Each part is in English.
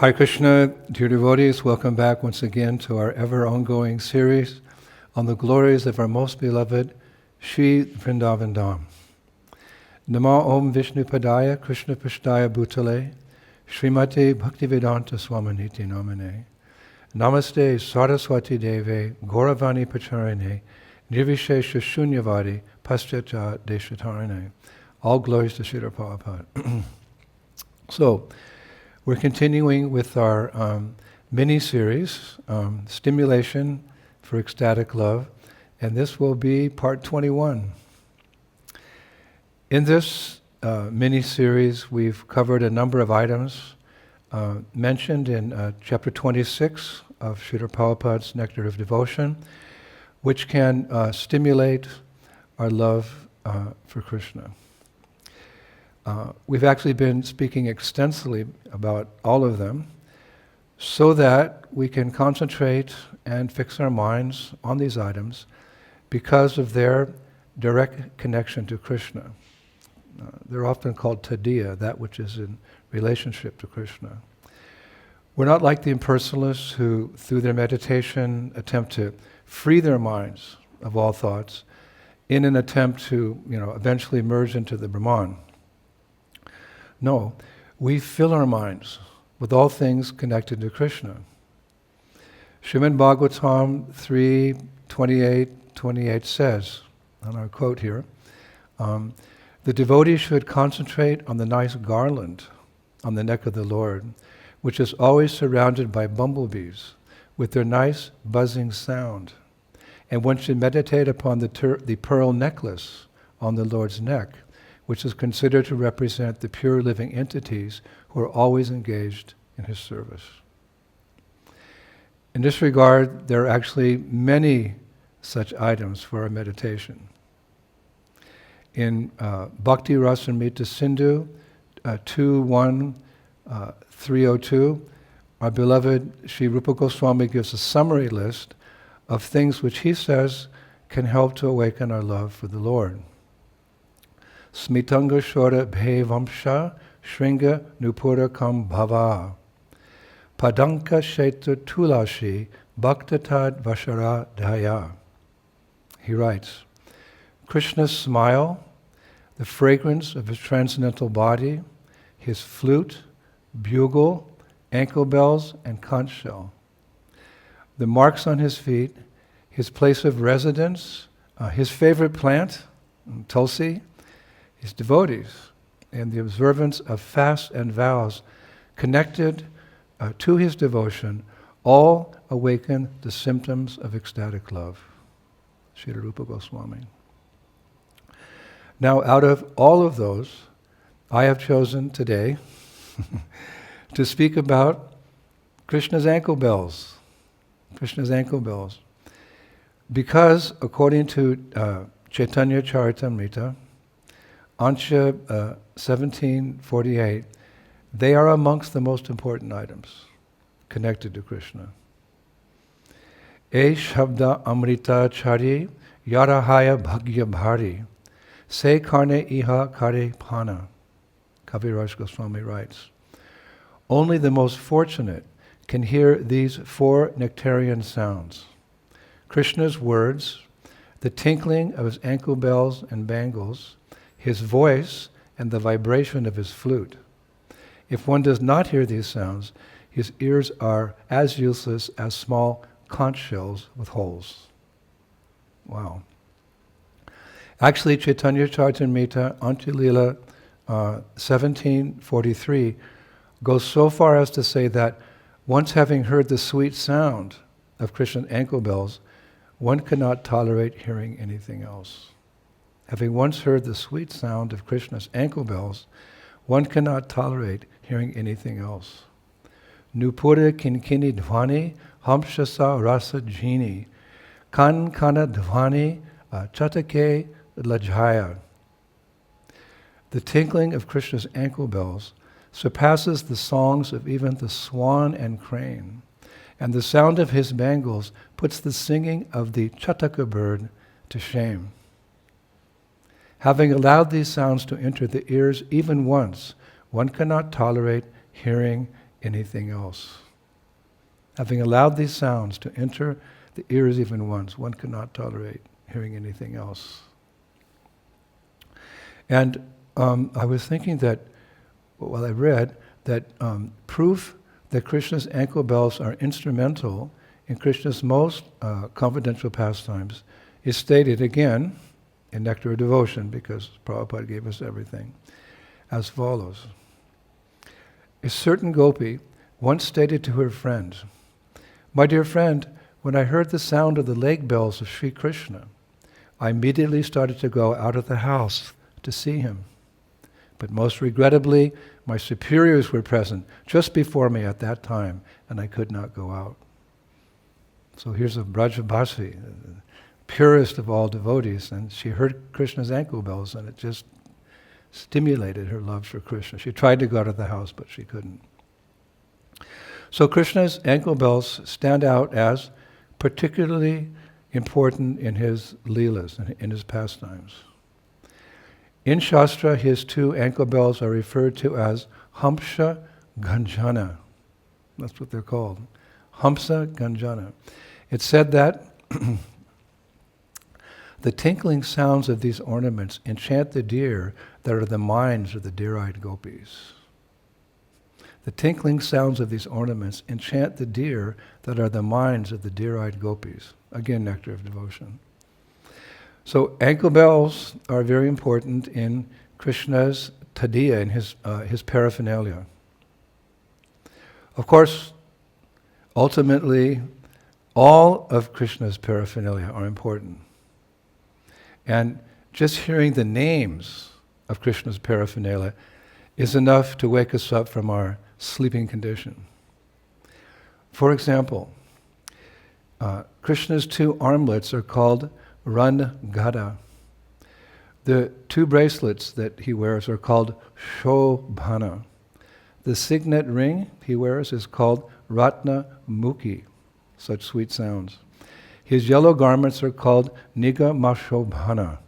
Hare Krishna, dear devotees, welcome back once again to our ever-ongoing series on the glories of our most beloved Sri Vrindavan Dham. Namo Om Vishnu Padaya Krishna Pashtaya Bhutale Srimati Bhaktivedanta Swaminiti Namane Namaste Saraswati Deve Gauravani Pacharine Nirvishesha Shunyavadi Paschatya Deshatarine. All glories to Srila Prabhupada. So, we're continuing with our mini-series, Stimulation for Ecstatic Love, and this will be part 21. In this mini-series, we've covered a number of items mentioned in chapter 26 of Srila Prabhupada's Nectar of Devotion, which can stimulate our love for Krishna. We've actually been speaking extensively about all of them so that we can concentrate and fix our minds on these items because of their direct connection to Krishna. They're often called tadiya, that which is in relationship to Krishna. We're not like the impersonalists who, through their meditation, attempt to free their minds of all thoughts in an attempt to, eventually merge into the Brahman. No, we fill our minds with all things connected to Krishna. Srimad Bhagavatam 3:28 says, and I'll quote here, the devotee should concentrate on the nice garland on the neck of the Lord, which is always surrounded by bumblebees with their nice buzzing sound. And one should meditate upon the pearl necklace on the Lord's neck, which is considered to represent the pure living entities who are always engaged in his service. In this regard, there are actually many such items for our meditation. In Bhakti Rasamrita Sindhu 2.1.302, our beloved Sri Rupa Goswami gives a summary list of things which he says can help to awaken our love for the Lord. Smitanga Shora Bhevamsha Shringa Nupura Kam Bhava Padanka Shetra Tulashi Bhaktatad Vashara Dhaya. He writes, Krishna's smile, the fragrance of his transcendental body, his flute, bugle, ankle bells, and conch shell, the marks on his feet, his place of residence, his favorite plant, tulsi, his devotees, and the observance of fasts and vows connected to his devotion all awaken the symptoms of ecstatic love. Srila Rupa Goswami. Now, out of all of those, I have chosen today to speak about Krishna's ankle bells. Krishna's ankle bells. Because, according to Chaitanya Charitamrita, Ansha 1748, they are amongst the most important items connected to Krishna. E Shabda Amrita Chari Yarahaya Bhagya Bhari Se Karne Iha Kare Pana. Kaviraj Goswami writes, only the most fortunate can hear these four nectarian sounds: Krishna's words, the tinkling of his ankle bells and bangles, his voice, and the vibration of his flute. If one does not hear these sounds, his ears are as useless as small conch shells with holes. Wow. Actually, Chaitanya Charitamrita, Antilila 1743, goes so far as to say that once having heard the sweet sound of Krishna's ankle bells, one cannot tolerate hearing anything else. Having once heard the sweet sound of Krishna's ankle bells, one cannot tolerate hearing anything else. Nupura kinkini dhvani hamshasa rasa jini kan kana dhvani chatake lajhaya. The tinkling of Krishna's ankle bells surpasses the songs of even the swan and crane, and the sound of his bangles puts the singing of the chataka bird to shame. Having allowed these sounds to enter the ears even once, one cannot tolerate hearing anything else. Having allowed these sounds to enter the ears even once, one cannot tolerate hearing anything else. And I was thinking that, while I read, that proof that Krishna's ankle bells are instrumental in Krishna's most confidential pastimes is stated again in Nectar of Devotion, because Prabhupada gave us everything, as follows. A certain gopi once stated to her friend, "My dear friend, when I heard the sound of the leg bells of Sri Krishna, I immediately started to go out of the house to see him. But most regrettably, my superiors were present just before me at that time, and I could not go out." So here's a Brajabasi, the purest of all devotees, and she heard Krishna's ankle bells, and it just stimulated her love for Krishna. She tried to go out of the house, but she couldn't. So Krishna's ankle bells stand out as particularly important in his leelas, in his pastimes. In Shastra, his two ankle bells are referred to as Hamsa Ganjana. That's what they're called. Hamsa Ganjana. It's said that the tinkling sounds of these ornaments enchant the deer that are the minds of the deer-eyed gopis. The tinkling sounds of these ornaments enchant the deer that are the minds of the deer-eyed gopis. Again, Nectar of Devotion. So ankle bells are very important in Krishna's tadiya, in his paraphernalia. Of course, ultimately, all of Krishna's paraphernalia are important. And just hearing the names of Krishna's paraphernalia is enough to wake us up from our sleeping condition. For example, Krishna's two armlets are called Rangada. The two bracelets that he wears are called Shobhana. The signet ring he wears is called Ratna Mukhi. Such sweet sounds. His yellow garments are called Nigamashobhana.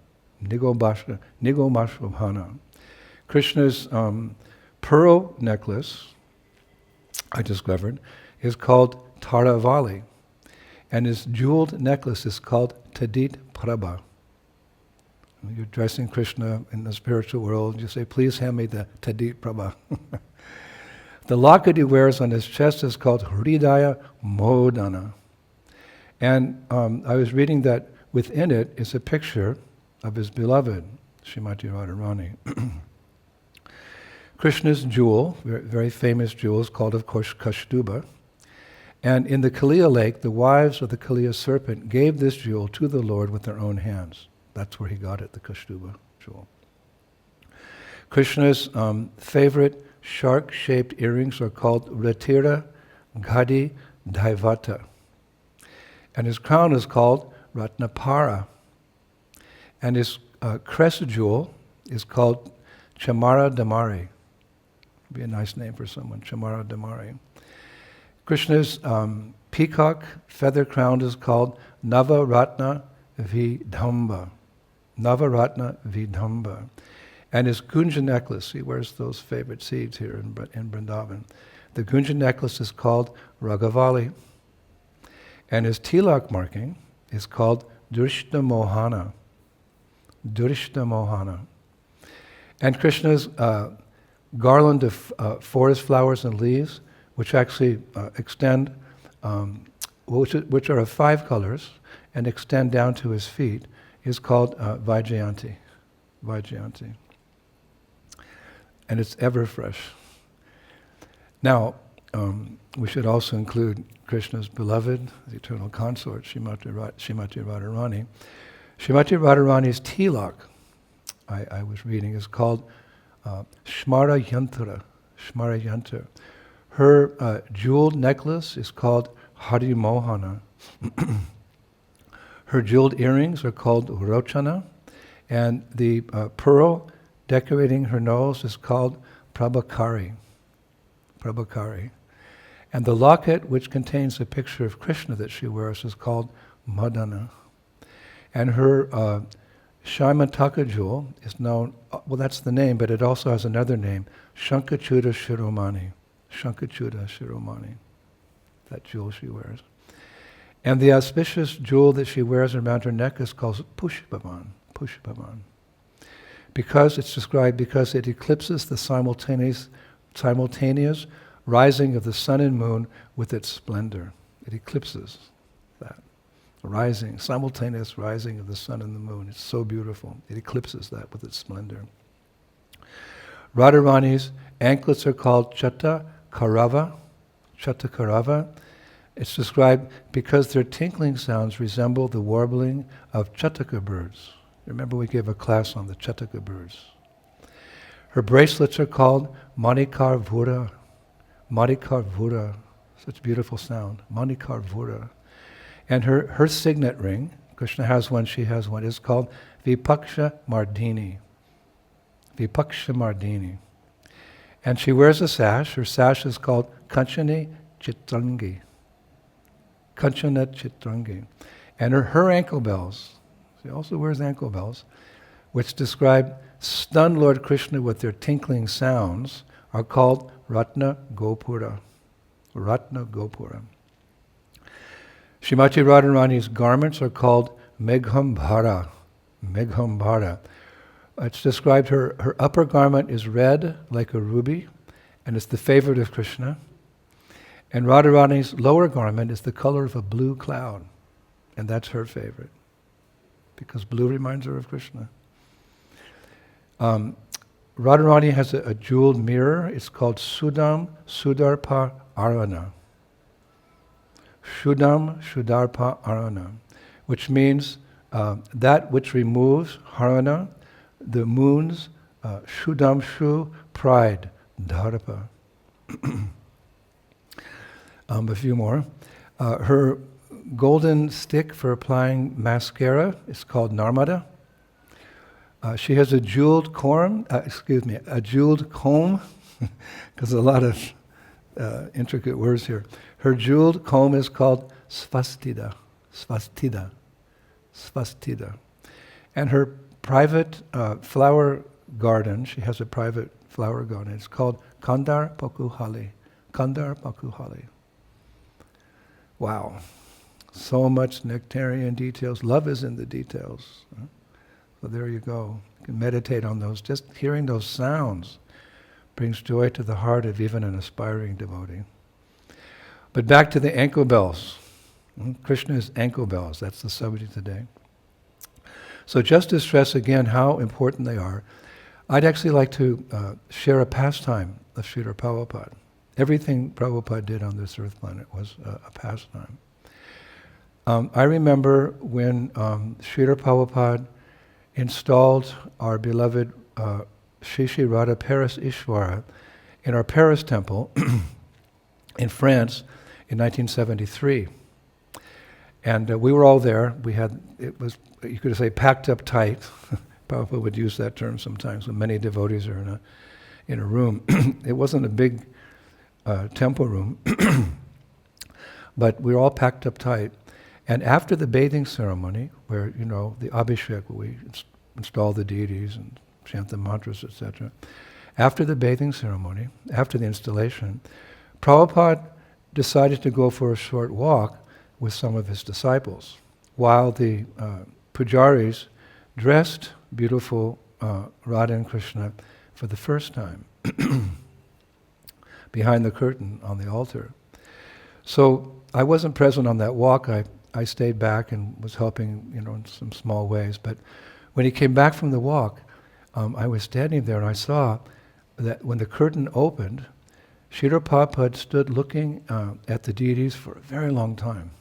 Nigamashobhana. Krishna's pearl necklace, I discovered, is called Taravali. And his jeweled necklace is called Tadit Prabha. You're dressing Krishna in the spiritual world, you say, "Please hand me the Tadit Prabha." The locket he wears on his chest is called Hridaya Modana. And I was reading that within it is a picture of his beloved, Srimati Radharani. Krishna's jewel, very famous jewel, is called, of course, Kaustubha. And in the Kaliya lake, the wives of the Kaliya serpent gave this jewel to the Lord with their own hands. That's where he got it, the Kaustubha jewel. Krishna's favorite shark-shaped earrings are called Ratira Ghadi Daivata. And his crown is called Ratnapara. And his crest jewel is called Chamara Damari. Would be a nice name for someone, Chamara Damari. Krishna's peacock feather crown is called Navaratna Vidhamba. Navaratna Vidhamba. And his Gunja necklace, he wears those favorite seeds here in Vrindavan. The Gunja necklace is called Ragavali. And his tilak marking is called Drishta Mohana. Drishta Mohana. And Krishna's garland of forest flowers and leaves, which actually extend, which are of 5 colors and extend down to his feet, is called Vaijayanti. Vaijayanti. And it's ever fresh. Now, we should also include Krishna's beloved, the eternal consort, Srimati Radharani. Srimati Radharani's tilak, I was reading, is called Shmara Yantra. Shmara Yantra. Her jeweled necklace is called Hari Mohana. Her jeweled earrings are called Rochana, and the pearl decorating her nose is called Prabhakari. Prabhakari. And the locket which contains a picture of Krishna that she wears is called Madana. And her Shaimantaka jewel is known, well, that's the name, but it also has another name, Shankachuta Shiromani. Shankachuda Shiromani, that jewel she wears. And the auspicious jewel that she wears around her neck is called Pushpavan, Pushpavan. Because it's described, because it eclipses the simultaneous rising of the sun and moon with its splendor. It eclipses that. Rising, simultaneous rising of the sun and the moon. It's so beautiful. It eclipses that with its splendor. Radharani's anklets are called Chatta Karava. Chatta Karava. It's described because their tinkling sounds resemble the warbling of Chataka birds. Remember we gave a class on the Chataka birds. Her bracelets are called Manikarvura. Manikarvura. Such beautiful sound. Manikarvura. And her signet ring, Krishna has one, she has one, is called Vipaksha Mardini. Vipaksha Mardini. And she wears a sash. Her sash is called Kanchani Chitrangi. Kanchana Chitrangi. And her ankle bells, she also wears ankle bells, which describe stun Lord Krishna with their tinkling sounds, are called Ratna Gopura. Ratna Gopura. Srimati Radharani's garments are called Meghambhara. Meghambhara. It's described her upper garment is red like a ruby, and it's the favorite of Krishna. And Radharani's lower garment is the color of a blue cloud, and that's her favorite, because blue reminds her of Krishna. Radharani has a jeweled mirror. It's called Sudam Sudarpa Arana. Shudam Shudarpa Arana, which means that which removes Harana, the moon's Shudam Shu pride, Dharpa. A few more. Her golden stick for applying mascara is called Narmada. She has a jeweled comb, a jeweled comb, because a lot of intricate words here. Her jeweled comb is called Svastida, Svastida, Svastida. And her private flower garden, she has a private flower garden, it's called Kandar Pakuhali, Kandar Pakuhali. Wow, so much nectarian details. Love is in the details. So there you go. You can meditate on those. Just hearing those sounds brings joy to the heart of even an aspiring devotee. But back to the ankle bells. Krishna's ankle bells, that's the subject today. So just to stress again how important they are, I'd actually like to share a pastime of Srila Prabhupada. Everything Prabhupada did on this earth planet was a pastime. I remember when Srila Prabhupada installed our beloved Shri Shri Radha Paris Ishvara in our Paris temple in France in 1973. And we were all there. It was, you could say, packed up tight. Prabhupada would use that term sometimes when many devotees are in a room. It wasn't a big temple room, but we were all packed up tight. And after the bathing ceremony, where, the Abhishek, where we install the deities and chant the mantras, etc., after the bathing ceremony, after the installation, Prabhupada decided to go for a short walk with some of his disciples, while the pujaris dressed beautiful Radha and Krishna for the first time behind the curtain on the altar. So I wasn't present on that walk. I stayed back and was helping, in some small ways. But when he came back from the walk, I was standing there and I saw that when the curtain opened, Srila Prabhupada stood looking at the deities for a very long time.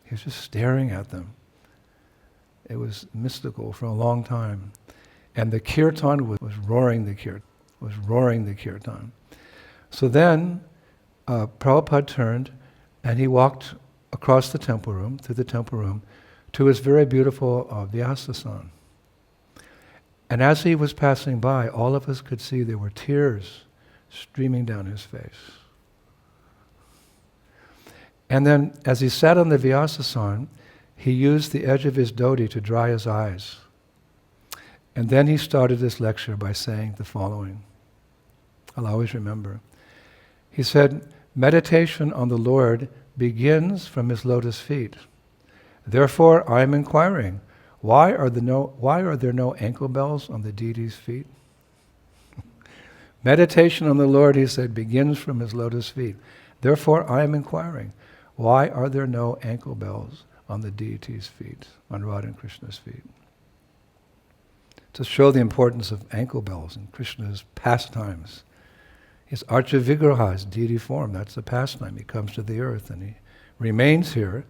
He was just staring at them. It was mystical for a long time. And the kirtan was roaring the kirtan. So then Prabhupada turned and he walked across the temple room, through the temple room, to his very beautiful Vyasasan. And as he was passing by, all of us could see there were tears streaming down his face. And then, as he sat on the Vyasasan, he used the edge of his dhoti to dry his eyes. And then he started this lecture by saying the following. I'll always remember. He said, meditation on the Lord begins from his lotus feet. Therefore, I am inquiring, why are there no ankle bells on the deity's feet? Meditation on the Lord, he said, begins from his lotus feet. Therefore, I am inquiring, why are there no ankle bells on the deity's feet, on Radha and Krishna's feet? To show the importance of ankle bells in Krishna's pastimes. His Archa Vigraha, his deity form, that's the pastime. He comes to the earth and he remains here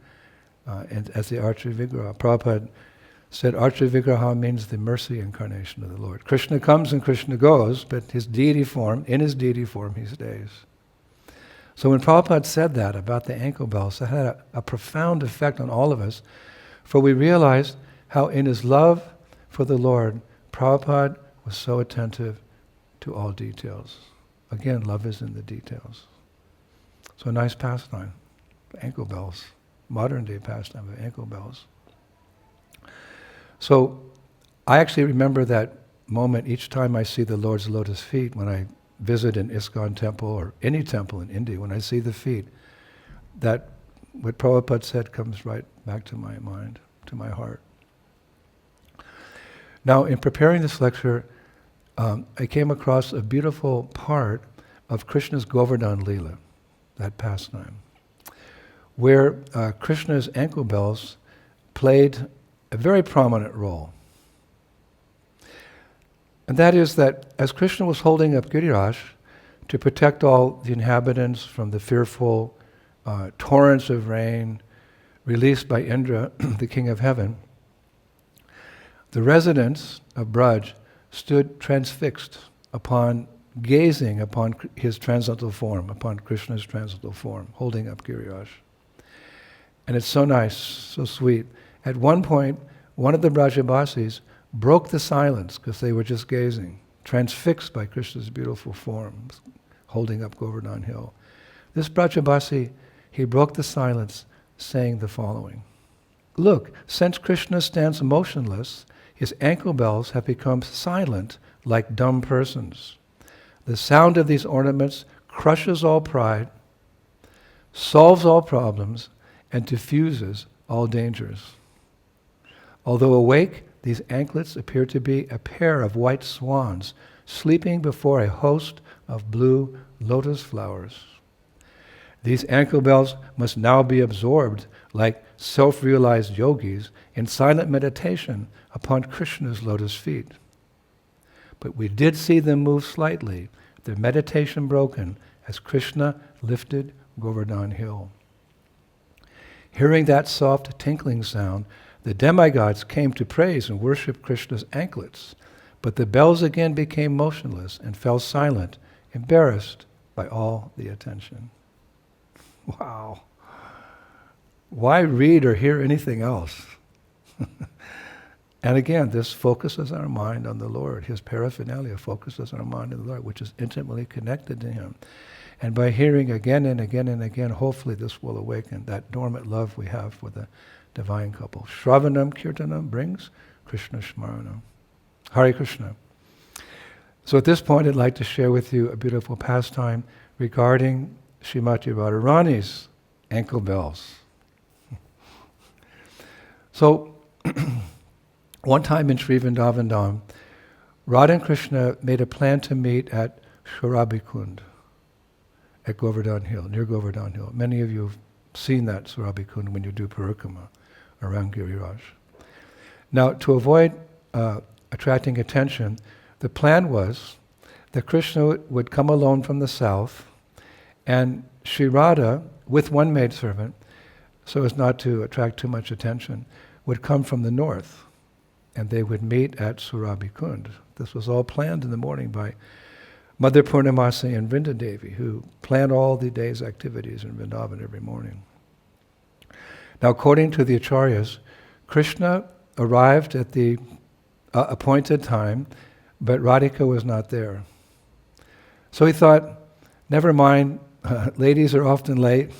as the Archa Vigraha. Prabhupada said Archa Vigraha means the mercy incarnation of the Lord. Krishna comes and Krishna goes, but his deity form, in his deity form, he stays. So when Prabhupada said that about the ankle bells, it had a profound effect on all of us, for we realized how in his love for the Lord, Prabhupada was so attentive to all details. Again, love is in the details. So a nice pastime, ankle bells, modern day pastime of ankle bells. So I actually remember that moment each time I see the Lord's lotus feet, when I visit an ISKCON temple or any temple in India, when I see the feet, that what Prabhupada said comes right back to my mind, to my heart. Now, in preparing this lecture, I came across a beautiful part of Krishna's Govardhan Leela, that pastime, where Krishna's ankle bells played a very prominent role. And that is that as Krishna was holding up Giriraj to protect all the inhabitants from the fearful torrents of rain released by Indra, the king of heaven, the residents of Braj stood transfixed upon gazing upon his transcendental form, upon Krishna's transcendental form, holding up Giriraj. And it's so nice, so sweet. At one point, one of the Brajabasis broke the silence because they were just gazing, transfixed by Krishna's beautiful form, holding up Govardhan Hill. This Brajabasi, he broke the silence saying the following: "Look, since Krishna stands motionless, his ankle bells have become silent like dumb persons. The sound of these ornaments crushes all pride, solves all problems, and diffuses all dangers. Although awake, these anklets appear to be a pair of white swans sleeping before a host of blue lotus flowers. These ankle bells must now be absorbed like self-realized yogis in silent meditation upon Krishna's lotus feet. But we did see them move slightly, their meditation broken, as Krishna lifted Govardhan Hill." Hearing that soft tinkling sound, the demigods came to praise and worship Krishna's anklets, but the bells again became motionless and fell silent, embarrassed by all the attention. Wow. Why read or hear anything else? And again, this focuses our mind on the Lord. His paraphernalia focuses our mind on the Lord, which is intimately connected to Him. And by hearing again and again and again, hopefully this will awaken that dormant love we have for the divine couple. Shravanam Kirtanam brings Krishna Shmaranam. Hare Krishna. So at this point, I'd like to share with you a beautiful pastime regarding Srimati Radharani's ankle bells. So, one time in Sri Vrindavan Dham, Radha and Krishna made a plan to meet at Surabhikund at Govardhan Hill, near Govardhan Hill. Many of you have seen that Surabhikund when you do parikrama around Giriraj. Now, to avoid attracting attention, the plan was that Krishna would come alone from the south, and Sri Radha, with one maidservant, so as not to attract too much attention, would come from the north, and they would meet at Surabhikund. This was all planned in the morning by Mother Purnamasi and Vrindadevi, who planned all the day's activities in Vrindavan every morning. Now, according to the Acharyas, Krishna arrived at the appointed time, but Radhika was not there. So he thought, never mind, ladies are often late.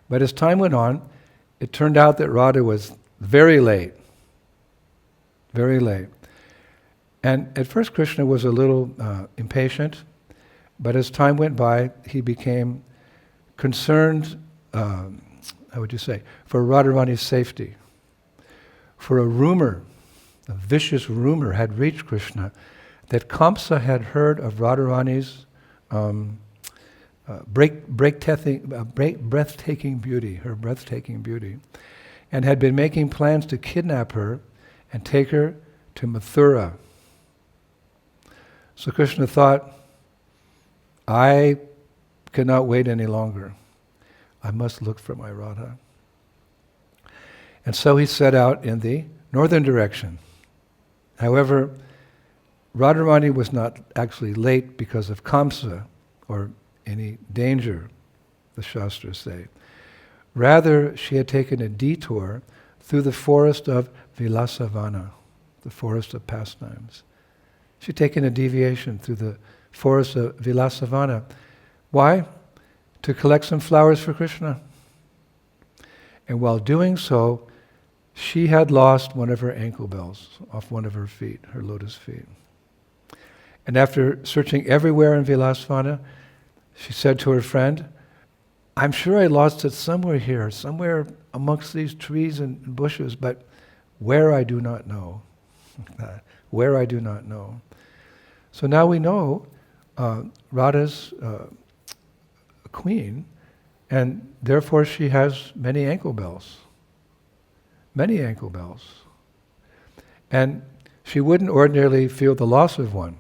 But as time went on, it turned out that Radha was very late. Very late. And at first Krishna was a little impatient, But as time went by, he became concerned, how would you say, for Radharani's safety. For a vicious rumor had reached Krishna that Kamsa had heard of Radharani's breathtaking beauty, and had been making plans to kidnap her and take her to Mathura. So Krishna thought, I cannot wait any longer. I must look for my Radha. And so he set out in the northern direction. However, Radharani was not actually late because of Kamsa or any danger, the Shastras say. Rather, she had taken a detour through the forest of Vilasavana, the forest of pastimes. She'd taken a deviation through the forest of Vilasavana. Why? To collect some flowers for Krishna. And while doing so, she had lost one of her ankle bells off one of her feet, her lotus feet. And after searching everywhere in Vilasavana, she said to her friend, I'm sure I lost it somewhere here, somewhere amongst these trees and bushes, but where I do not know. Where I do not know. So now we know Radha's a queen, and therefore she has many ankle bells. Many ankle bells. And she wouldn't ordinarily feel the loss of one.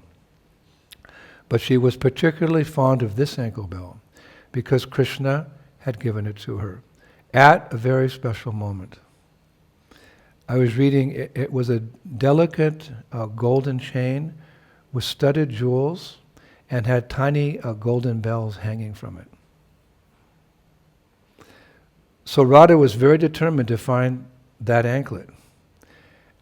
But she was particularly fond of this ankle bell because Krishna had given it to her at a very special moment. I was reading, it was a delicate golden chain with studded jewels and had tiny golden bells hanging from it. So Radha was very determined to find that anklet.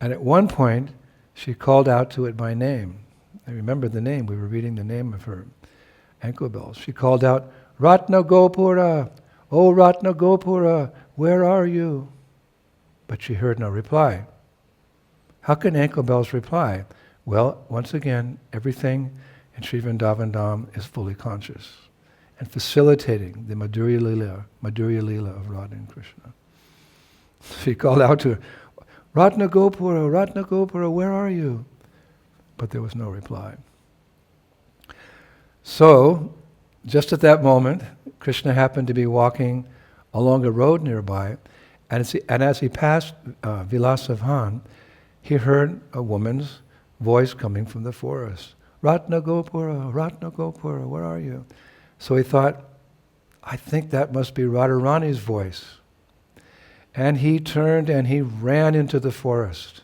And at one point, she called out to it by name. I remember the name, we were reading the name of her ankle bells. She called out, Ratna Gopura, oh Ratna Gopura, where are you? But she heard no reply. How can ankle bells reply? Well, once again, everything in Sri Vrindavan Dham is fully conscious and facilitating the Madhurya Leela of Radha and Krishna. She called out to her, Ratna Gopura, where are you? But there was no reply. So, just at that moment, Krishna happened to be walking along a road nearby, and as he passed Vilasavan, he heard a woman's voice coming from the forest. Ratna Gopura, where are you? So he thought, I think that must be Radharani's voice. And he turned and he ran into the forest,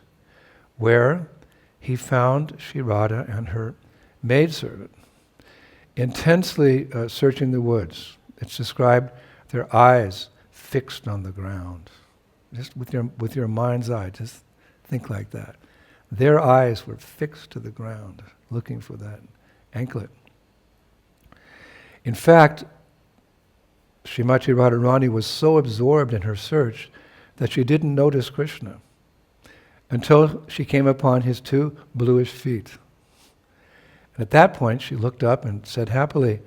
where he found Shri Radha and her maidservant, intensely searching the woods. It's described their eyes fixed on the ground. Just with your mind's eye, just think like that. Their eyes were fixed to the ground, looking for that anklet. In fact, Srimati Radharani was so absorbed in her search that she didn't notice Krishna until she came upon his two bluish feet. And at that point, she looked up and said happily,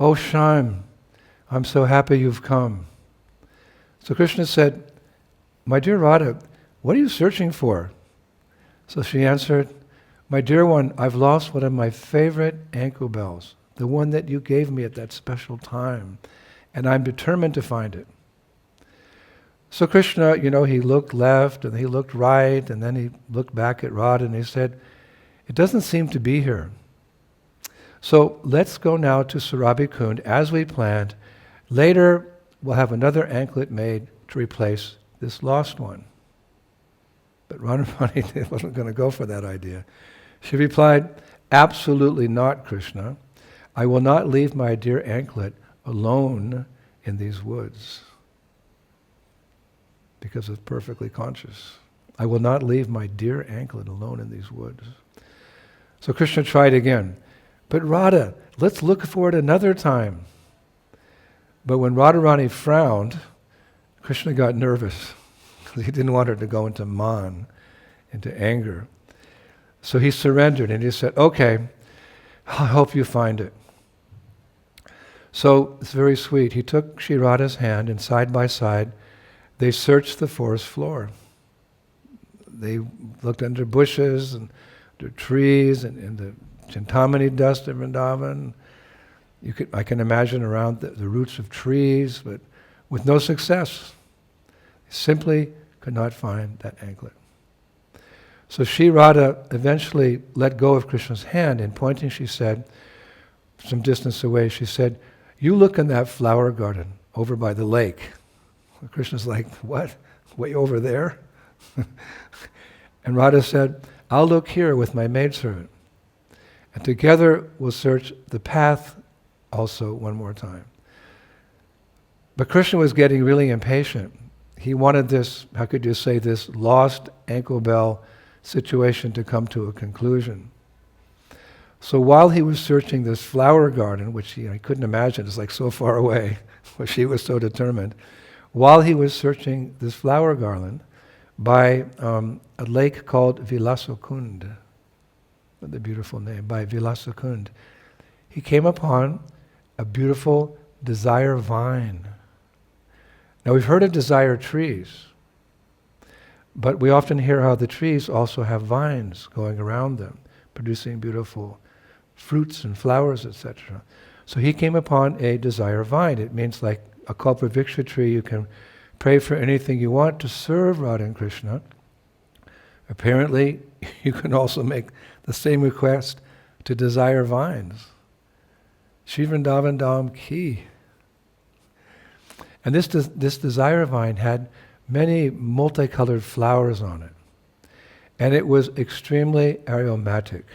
Oh Shyam, I'm so happy you've come. So Krishna said, My dear Radha, what are you searching for? So she answered, My dear one, I've lost one of my favorite ankle bells, the one that you gave me at that special time, and I'm determined to find it. So Krishna, he looked left and he looked right and then he looked back at Radha and he said, it doesn't seem to be here. So let's go now to Surabhi Kund as we planned. Later we'll have another anklet made to replace this lost one. But Radharani wasn't going to go for that idea. She replied, absolutely not, Krishna. I will not leave my dear anklet alone in these woods. Because it's perfectly conscious. I will not leave my dear anklet alone in these woods. So Krishna tried again. But Radha, let's look for it another time. But when Radharani frowned, Krishna got nervous. He didn't want her to go into man, into anger. So he surrendered and he said, okay, I'll help you find it. So it's very sweet. He took Sri Radha's hand and side by side, they searched the forest floor. They looked under bushes and under trees and in the Chintamani dust of Vrindavan. I can imagine around the roots of trees, but with no success. They simply could not find that anklet. So Sri Radha eventually let go of Krishna's hand, and pointing, she said, some distance away, she said, "You look in that flower garden over by the lake." And Krishna's like, "What? Way over there?" And Radha said, "I'll look here with my maidservant. And together we'll search the path also one more time." But Krishna was getting really impatient. He wanted this, how could you say, this lost ankle bell situation to come to a conclusion. So while he was searching this flower garden, which he couldn't imagine, it's like so far away, but she was so determined, while he was searching this flower garland by a lake called Vilasakund, the beautiful name, by Vilasakund, he came upon a beautiful desire vine. Now we've heard of desire trees, but we often hear how the trees also have vines going around them, producing beautiful fruits and flowers, etc. So he came upon a desire vine. It means like a kalpavriksha tree. You can pray for anything you want to serve Radha and Krishna. Apparently, you can also make the same request to desire vines. Shri Vrindavan Dham ki. And this desire vine had many multicolored flowers on it. And it was extremely aromatic,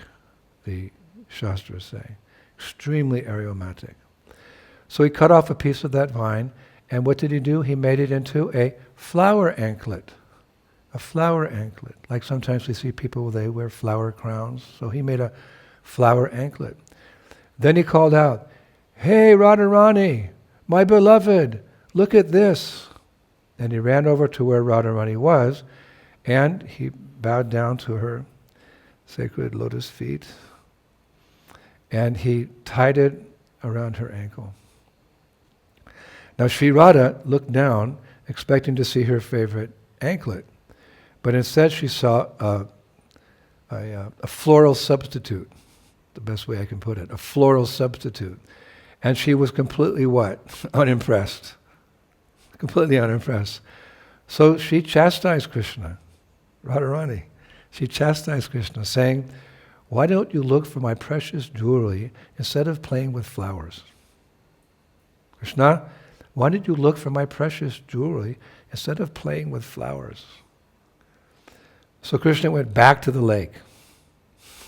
the Shastras say. Extremely aromatic. So he cut off a piece of that vine, and what did he do? He made it into a flower anklet. A flower anklet. Like sometimes we see people, they wear flower crowns. So he made a flower anklet. Then he called out, "Hey Radharani, my beloved, look at this." And he ran over to where Radharani was, and he bowed down to her sacred lotus feet, and he tied it around her ankle. Now Sri Radha looked down, expecting to see her favorite anklet, but instead she saw a floral substitute, the best way I can put it, a floral substitute. And she was completely what? Unimpressed. Completely unimpressed. So she chastised Krishna, Radharani. She chastised Krishna, saying, "Why don't you look for my precious jewelry instead of playing with flowers?" Krishna, why did you look for my precious jewelry instead of playing with flowers? So Krishna went back to the lake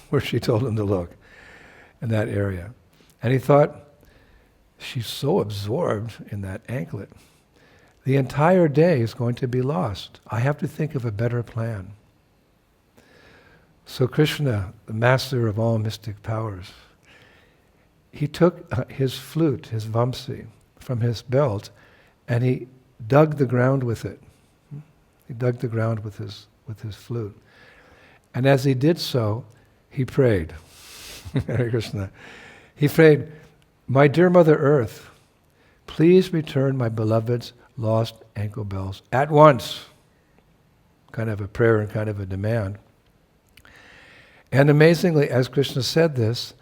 where she told him to look, in that area. And he thought, she's so absorbed in that anklet. The entire day is going to be lost. I have to think of a better plan. So Krishna, the master of all mystic powers, he took his flute, his vamsi, from his belt, and he dug the ground with it. He dug the ground with his flute. And as he did so, he prayed. Hare Krishna. He prayed, "My dear Mother Earth, please return my beloved's lost ankle bells at once." Kind of a prayer and kind of a demand. And amazingly, as Krishna said this,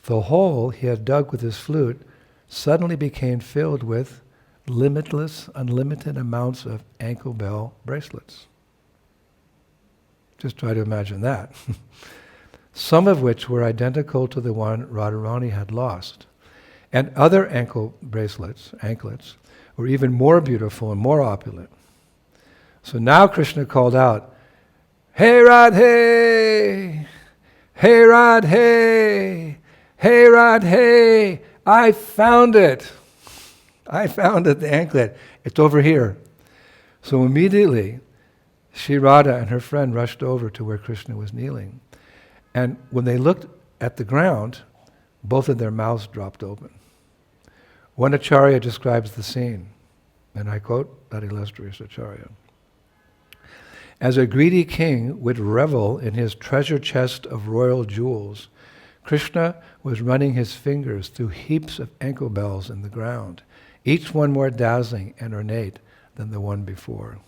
the hole he had dug with his flute suddenly became filled with limitless, unlimited amounts of ankle bell bracelets. Just try to imagine that. Some of which were identical to the one Radharani had lost. And other ankle anklets, were even more beautiful and more opulent. So now Krishna called out, "Hey Radhe! Hey Radhe! Hey Radhe! I found it! I found it, the anklet. It's over here." So immediately, Sri Radha and her friend rushed over to where Krishna was kneeling. And when they looked at the ground, both of their mouths dropped open. One acharya describes the scene, and I quote that illustrious acharya. "As a greedy king would revel in his treasure chest of royal jewels, Krishna was running his fingers through heaps of ankle bells in the ground, each one more dazzling and ornate than the one before.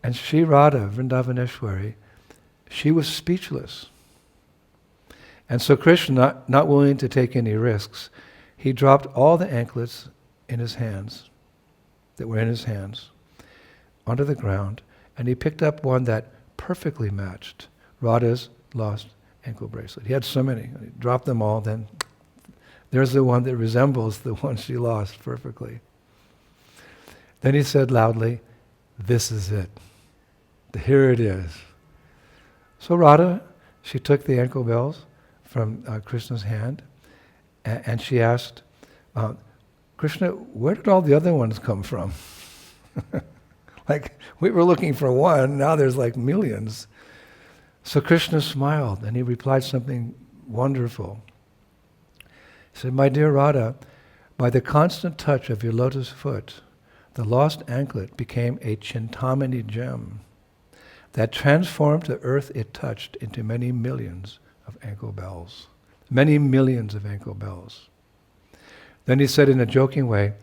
And Sri Radha, Vrindavaneshwari, she was speechless. And so Krishna, not willing to take any risks, he dropped all the anklets in his hands, that were in his hands, onto the ground, and he picked up one that perfectly matched Radha's lost ankle bracelet. He had so many. He dropped them all, then there's the one that resembles the one she lost perfectly. Then he said loudly, "This is it. Here it is." So Radha, she took the ankle bells from Krishna's hand, and she asked, "Krishna, where did all the other ones come from?" Like, we were looking for one, now there's like millions. So Krishna smiled, and he replied something wonderful. He said, "My dear Radha, by the constant touch of your lotus foot, the lost anklet became a Chintamani gem that transformed the earth it touched into many millions of ankle bells. Many millions of ankle bells." Then he said in a joking way,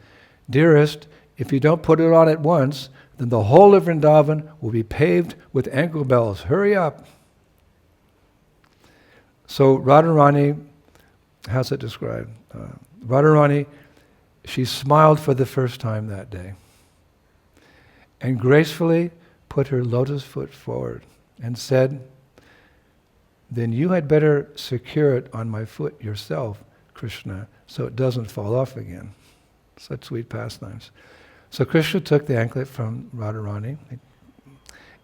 "Dearest, if you don't put it on at once, then the whole of Vrindavan will be paved with ankle bells. Hurry up." So Radharani, how's it described? Radharani, she smiled for the first time that day and gracefully put her lotus foot forward and said, "Then you had better secure it on my foot yourself, Krishna, so it doesn't fall off again." Such sweet pastimes. So Krishna took the anklet from Radharani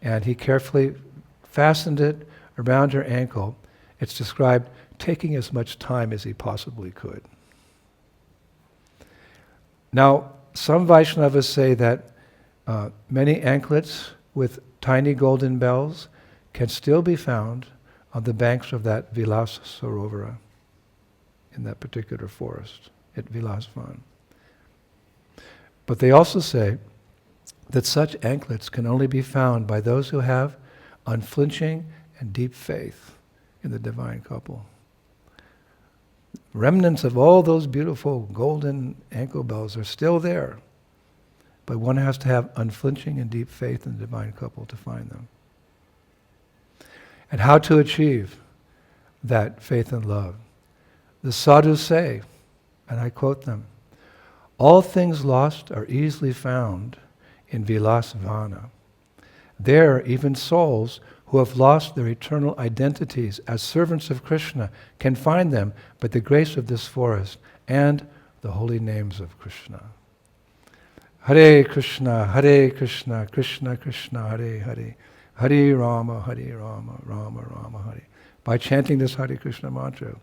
and he carefully fastened it around her ankle. It's described taking as much time as he possibly could. Now, some Vaishnavas say that many anklets with tiny golden bells can still be found on the banks of that Vilas Sarovara, in that particular forest, at Vilasvan. But they also say that such anklets can only be found by those who have unflinching and deep faith in the divine couple. Remnants of all those beautiful golden ankle bells are still there, but one has to have unflinching and deep faith in the divine couple to find them. And how to achieve that faith and love? The sadhus say, and I quote them, "All things lost are easily found in Vilasvana. There, even souls who have lost their eternal identities as servants of Krishna can find them by the grace of this forest and the holy names of Krishna." Hare Krishna, Krishna Krishna, Hare Hare, Hare Rama, Rama Rama, Hare. By chanting this Hare Krishna mantra,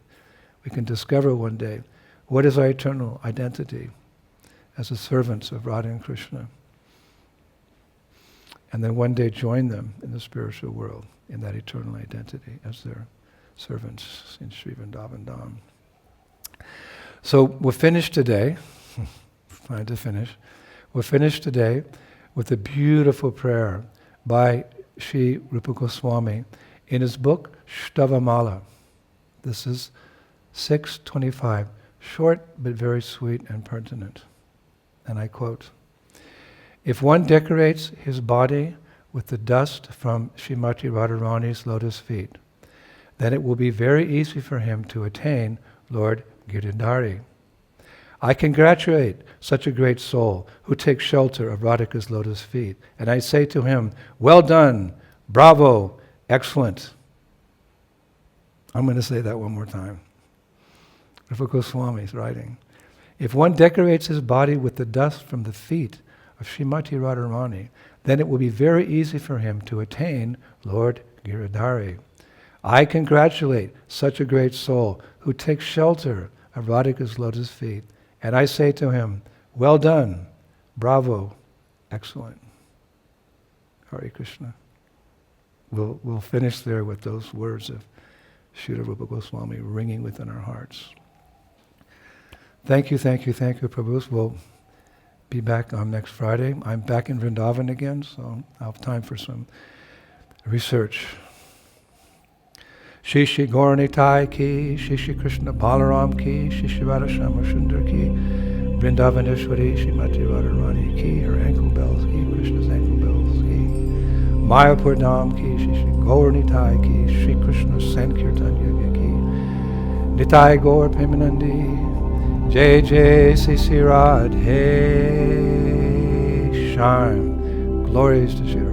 we can discover one day what is our eternal identity as the servants of Radha and Krishna. And then one day join them in the spiritual world, in that eternal identity as their servants in Sri Vrindavan Dham. So we're finished today, trying to finish. We're finished today with a beautiful prayer by Sri Rupa Goswami in his book Shtavamala. This is 625, short but very sweet and pertinent. And I quote, "If one decorates his body with the dust from Srimati Radharani's lotus feet, then it will be very easy for him to attain Lord Giridhari. I congratulate such a great soul who takes shelter of Radhika's lotus feet, and I say to him, well done, bravo, excellent." I'm going to say that one more time. Rupa Goswami is writing, "If one decorates his body with the dust from the feet of Srimati Radharani, then it will be very easy for him to attain Lord Giridhari. I congratulate such a great soul who takes shelter of Radhika's lotus feet, and I say to him, well done, bravo, excellent." Hare Krishna. We'll finish there with those words of Srila Rupa Goswami ringing within our hearts. Thank you, Prabhus. We'll be back on next Friday. I'm back in Vrindavan again, so I'll have time for some research. Shri Shri Gauranitai ki, Shri Shri Krishna Balaram ki, Shri Shri Radha Shama Sundar ki, Vrindavaneshwari Shrimati Radharani ki, her ankle bells ki, Krishna's ankle bells ki, Mayapur Dham ki, Shri Shri Gauranitai ki, Shri Krishna Sankirtan Yoga ki, Nitai Gaur Premanandi, Jai Jai Sisi Radhe Shyam. Glories to Shri